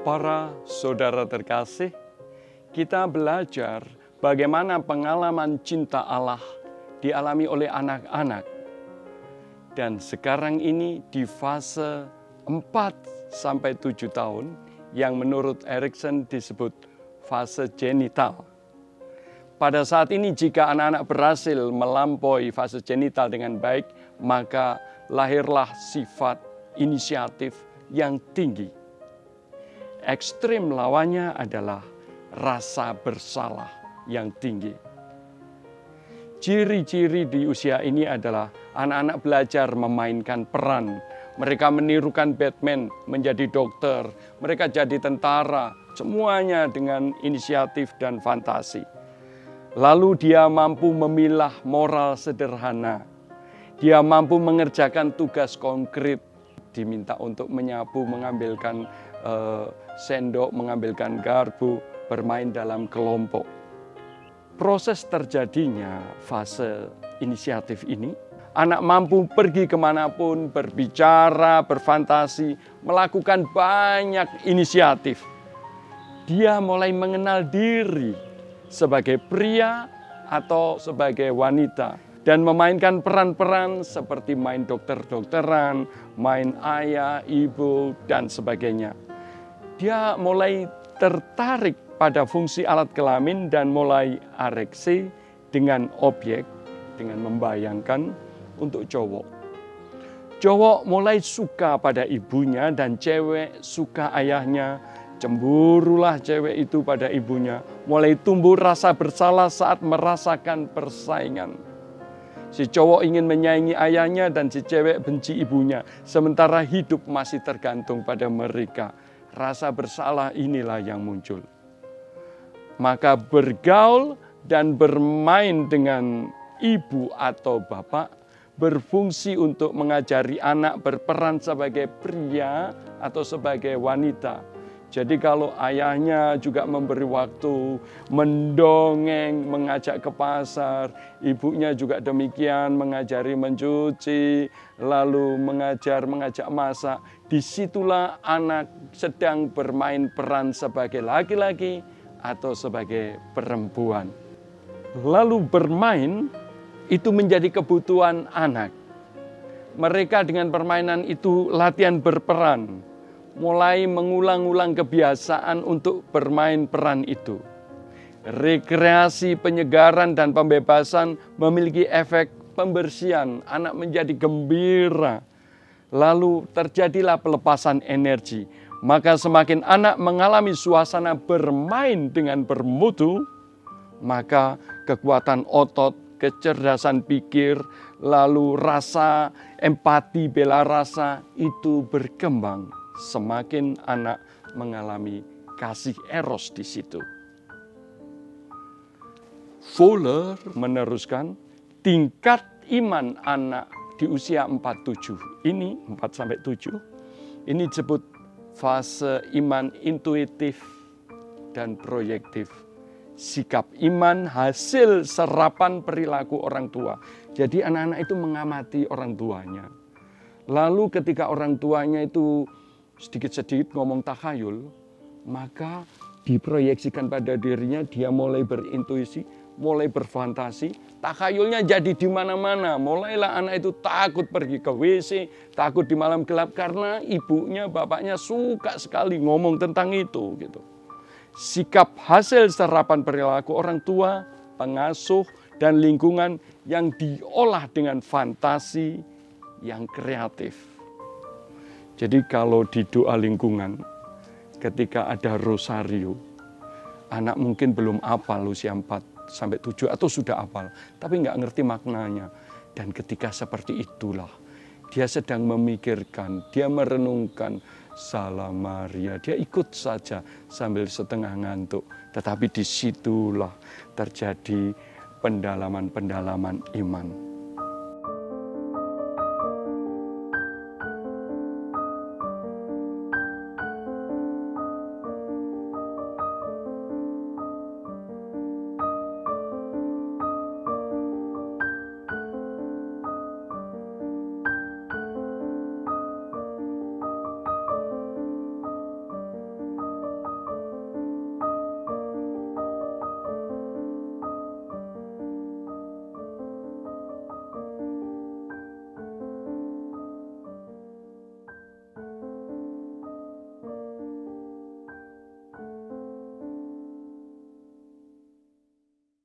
Para saudara terkasih, kita belajar bagaimana pengalaman cinta Allah dialami oleh anak-anak. Dan sekarang ini di fase 4-7 tahun yang menurut Erikson disebut fase genital. Pada saat ini jika anak-anak berhasil melampaui fase genital dengan baik, maka lahirlah sifat inisiatif yang tinggi. Ekstrim lawannya adalah rasa bersalah yang tinggi. Ciri-ciri di usia ini adalah anak-anak belajar memainkan peran. Mereka menirukan Batman menjadi dokter, mereka jadi tentara, semuanya dengan inisiatif dan fantasi. Lalu dia mampu memilah moral sederhana. Dia mampu mengerjakan tugas konkret, diminta untuk menyapu, mengambilkan sendok, mengambilkan garpu, bermain dalam kelompok. Proses terjadinya fase inisiatif ini, anak mampu pergi kemanapun, berbicara, berfantasi, melakukan banyak inisiatif. Dia mulai mengenal diri sebagai pria atau sebagai wanita dan memainkan peran-peran seperti main dokter-dokteran, main ayah, ibu, dan sebagainya. Dia mulai tertarik pada fungsi alat kelamin dan mulai ereksi dengan objek, dengan membayangkan untuk cowok. Cowok mulai suka pada ibunya dan cewek suka ayahnya. Cemburulah cewek itu pada ibunya. Mulai tumbuh rasa bersalah saat merasakan persaingan. Si cowok ingin menyaingi ayahnya dan si cewek benci ibunya. Sementara hidup masih tergantung pada mereka. Rasa bersalah inilah yang muncul. Maka bergaul dan bermain dengan ibu atau bapak berfungsi untuk mengajari anak berperan sebagai pria atau sebagai wanita. Jadi kalau ayahnya juga memberi waktu, mendongeng, mengajak ke pasar, ibunya juga demikian, mengajari mencuci, lalu mengajak masak. Disitulah anak sedang bermain peran sebagai laki-laki atau sebagai perempuan. Lalu bermain itu menjadi kebutuhan anak. Mereka dengan permainan itu latihan berperan. Mulai mengulang-ulang kebiasaan untuk bermain peran itu. Rekreasi, penyegaran, dan pembebasan memiliki efek pembersihan. Anak menjadi gembira. Lalu terjadilah pelepasan energi. Maka semakin anak mengalami suasana bermain dengan bermutu, maka kekuatan otot, kecerdasan pikir, lalu rasa empati, bela rasa itu berkembang. Semakin anak mengalami kasih eros di situ. Fowler meneruskan tingkat iman anak di usia 4-7 ini, 4-7, ini disebut fase iman intuitif dan proyektif. Sikap iman hasil serapan perilaku orang tua. Jadi anak-anak itu mengamati orang tuanya. Lalu ketika orang tuanya itu sedikit-sedikit ngomong takhayul, maka diproyeksikan pada dirinya, dia mulai berintuisi, mulai berfantasi, takhayulnya jadi di mana-mana. Mulailah anak itu takut pergi ke WC, takut di malam gelap karena ibunya, bapaknya suka sekali ngomong tentang itu gitu. Sikap hasil serapan perilaku orang tua, pengasuh, dan lingkungan yang diolah dengan fantasi yang kreatif. Jadi kalau di doa lingkungan, ketika ada rosario, anak mungkin belum hafal usia 4-7 atau sudah hafal, tapi nggak ngerti maknanya. Dan ketika seperti itulah, dia sedang memikirkan, dia merenungkan, Salam Maria, dia ikut saja sambil setengah ngantuk. Tetapi disitulah terjadi pendalaman-pendalaman iman.